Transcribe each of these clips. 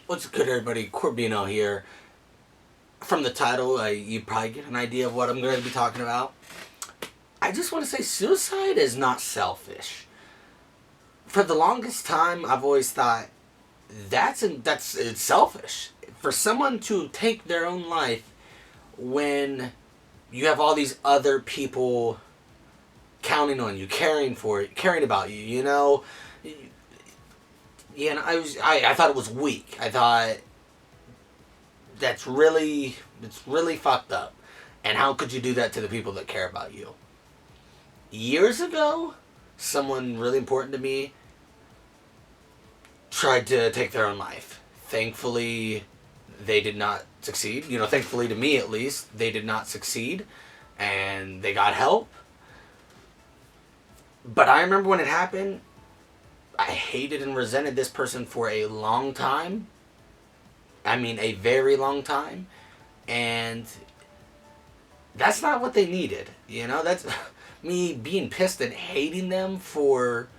What's good, everybody? Corbino here. From the title, you probably get an idea of what I'm going to be talking about. I just want to say suicide is not selfish. For the longest time, I've always thought it's selfish. For someone to take their own life when you have all these other people counting on you, caring about you, you know? Yeah, and I thought it was weak. I thought it's really fucked up. And how could you do that to the people that care about you? Years ago, someone really important to me tried to take their own life. Thankfully, they did not succeed. You know, thankfully to me at least, they did not succeed. And they got help. But I remember when it happened, I hated and resented this person for a long time. I mean, a very long time. And that's not what they needed. You know, that's me being pissed and hating them for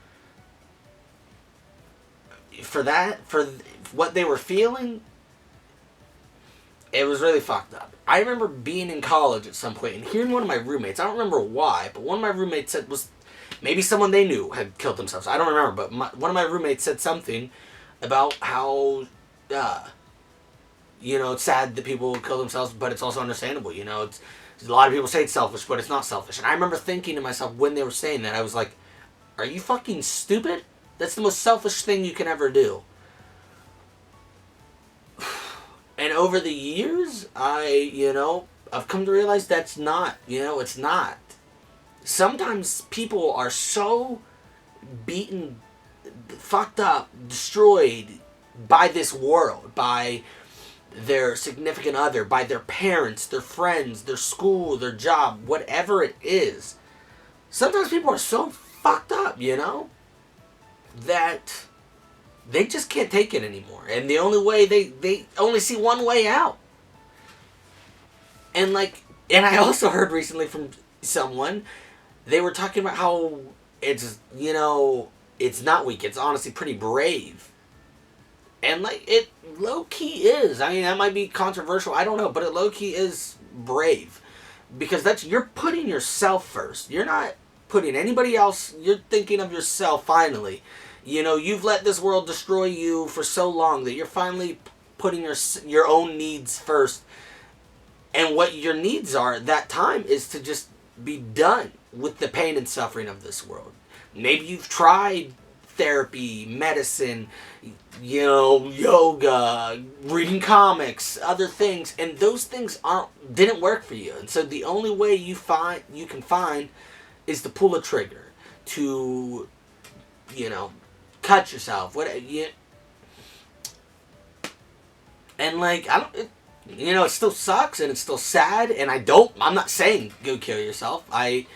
what they were feeling. It was really fucked up. I remember being in college at some point and hearing one of my roommates, I don't remember why, but one of my roommates said was maybe someone they knew had killed themselves. I don't remember, but one of my roommates said something about how, you know, it's sad that people kill themselves, but it's also understandable. You know, a lot of people say it's selfish, but it's not selfish. And I remember thinking to myself when they were saying that, I was like, are you fucking stupid? That's the most selfish thing you can ever do. And over the years, I've come to realize that's not, it's not. Sometimes people are so beaten, fucked up, destroyed by this world, by their significant other, by their parents, their friends, their school, their job, whatever it is. Sometimes people are so fucked up, that they just can't take it anymore. And the only way, they only see one way out. And I also heard recently from someone, they were talking about how it's, it's not weak. It's honestly pretty brave. And, it low-key is. I mean, that might be controversial. I don't know. But it low-key is brave. Because you're putting yourself first. You're not putting anybody else. You're thinking of yourself, finally. You've let this world destroy you for so long that you're finally putting your own needs first. And what your needs are at that time is to just be done with the pain and suffering of this world. Maybe you've tried therapy, medicine, yoga, reading comics, other things, and those things didn't work for you. And so the only way you can find is to pull a trigger, to cut yourself, and it still sucks and it's still sad, and I'm not saying go kill yourself. I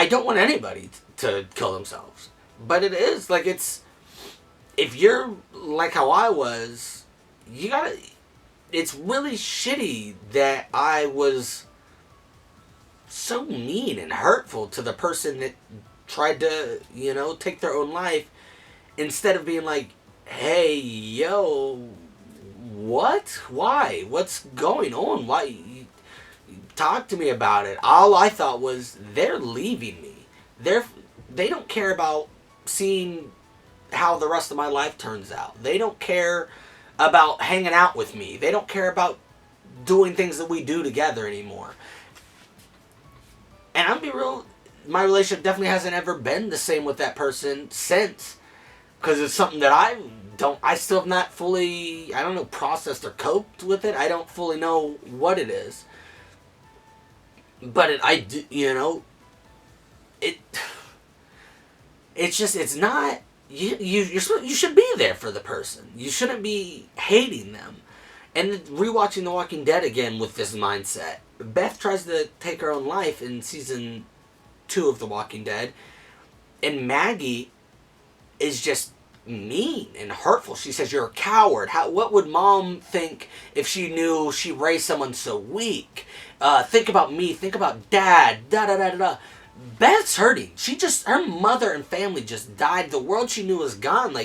don't want anybody to kill themselves. But it is, if you're like how I was, it's really shitty that I was so mean and hurtful to the person that tried to, take their own life, instead of being like, hey, yo, what? Why? What's going on? Why? Talk to me about it. All I thought was, they're leaving me. They don't care about seeing how the rest of my life turns out. They don't care about hanging out with me. They don't care about doing things that we do together anymore. And I'll be real, my relationship definitely hasn't ever been the same with that person since. Because it's something that I still have not fully, processed or coped with it. I don't fully know what it is. But it's not, you should be there for the person. You shouldn't be hating them. And rewatching The Walking Dead again with this mindset, Beth tries to take her own life in season 2 of The Walking Dead, and Maggie is just mean and hurtful. She says, you're a coward. What would mom think if she knew she raised someone so weak? Think about me. Think about dad. Da-da-da-da-da. Beth's hurting. Her mother and family just died. The world she knew was gone.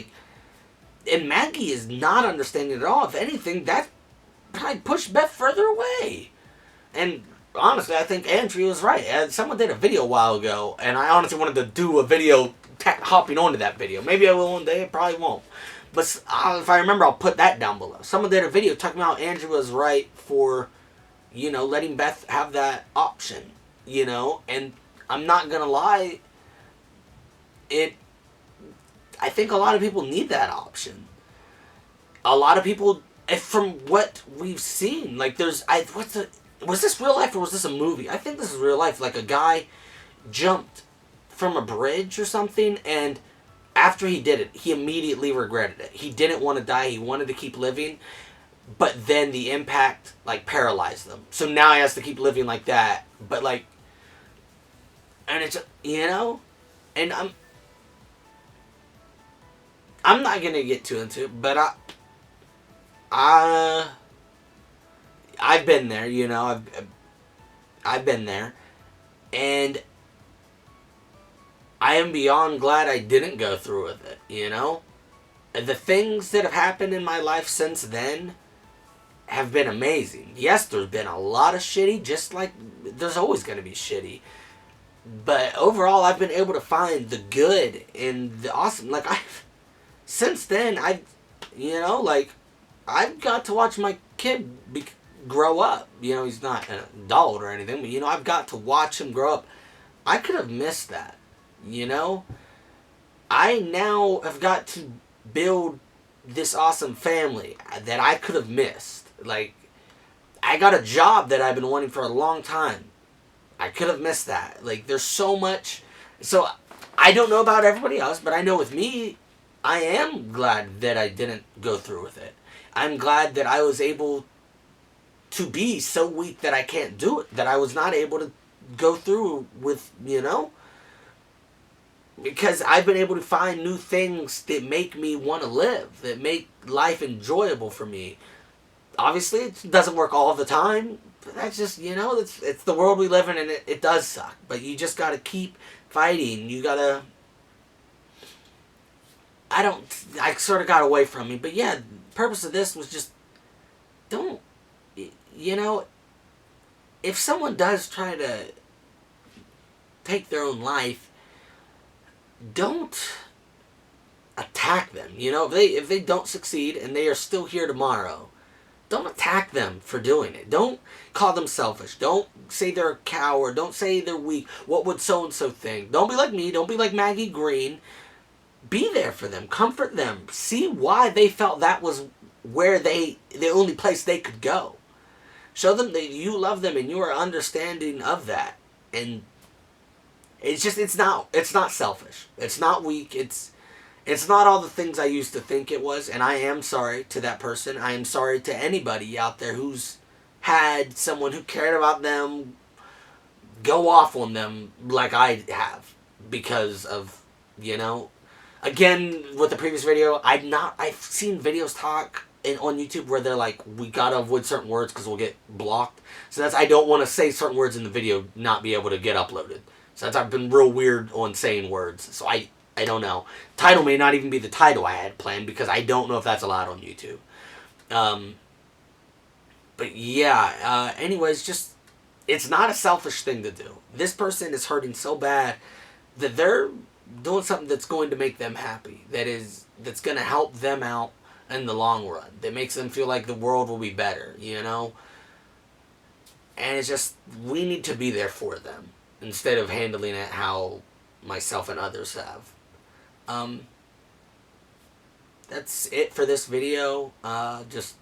And Maggie is not understanding at all. If anything, that probably pushed Beth further away. And honestly, I think Andrew was right. Someone did a video a while ago, and I honestly wanted to do a video hopping onto that video. Maybe I will one day, I probably won't. But if I remember, I'll put that down below. Someone did a video talking about Andrew was right for, letting Beth have that option, and I'm not going to lie, I think a lot of people need that option. A lot of people, from what we've seen, like was this real life or was this a movie? I think this is real life. Like a guy jumped from a bridge or something, and after he did it, he immediately regretted it. He didn't want to die. He wanted to keep living, but then the impact, paralyzed him. So now he has to keep living like that. But, and it's, and I'm not going to get too into it, but I've been there, I've been there, and I am beyond glad I didn't go through with it, And the things that have happened in my life since then have been amazing. Yes, there's been a lot of shitty, just like there's always going to be shitty. But overall, I've been able to find the good and the awesome. Since then, I've got to watch my kid grow up. He's not an adult or anything, but, I've got to watch him grow up. I could have missed that, I now have got to build this awesome family that I could have missed. I got a job that I've been wanting for a long time. I could have missed that. There's so much. So, I don't know about everybody else, but I know with me, I am glad that I didn't go through with it. I'm glad that I was able to be so weak that I can't do it. That I was not able to go through with, Because I've been able to find new things that make me want to live. That make life enjoyable for me. Obviously, it doesn't work all the time. But that's just, it's the world we live in, and it does suck. But you just got to keep fighting. You got to... I sort of got away from me. But yeah, the purpose of this was just... Don't... If someone does try to take their own life, don't attack them. If they don't succeed and they are still here tomorrow, don't attack them for doing it. Don't call them selfish. Don't say they're a coward. Don't say they're weak. What would so-and-so think? Don't be like me. Don't be like Maggie Green. Be there for them. Comfort them. See why they felt that was where the only place they could go. Show them that you love them and you are understanding of that. And it's not selfish. It's not weak. It's not all the things I used to think it was. And I am sorry to that person. I am sorry to anybody out there who's had someone who cared about them go off on them like I have. Because of, Again, with the previous video, I've seen videos talk on YouTube where they're like, we gotta avoid certain words because we'll get blocked. So I don't want to say certain words in the video not be able to get uploaded. So I've been real weird on saying words. So I don't know. Title may not even be the title I had planned because I don't know if that's allowed on YouTube. But yeah, anyways, it's not a selfish thing to do. This person is hurting so bad that they're doing something that's going to make them happy. That's going to help them out in the long run. That makes them feel like the world will be better, And it's just, we need to be there for them instead of handling it how myself and others have. That's it for this video. Just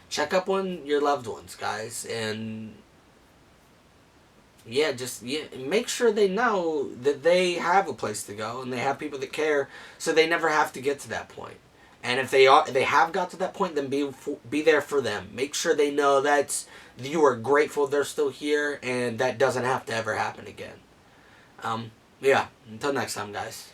check up on your loved ones, guys, and make sure they know that they have a place to go and they have people that care, so they never have to get to that point. And if they have got to that point, then be there for them. Make sure they know that you are grateful they're still here, and that doesn't have to ever happen again. Yeah. Until next time, guys.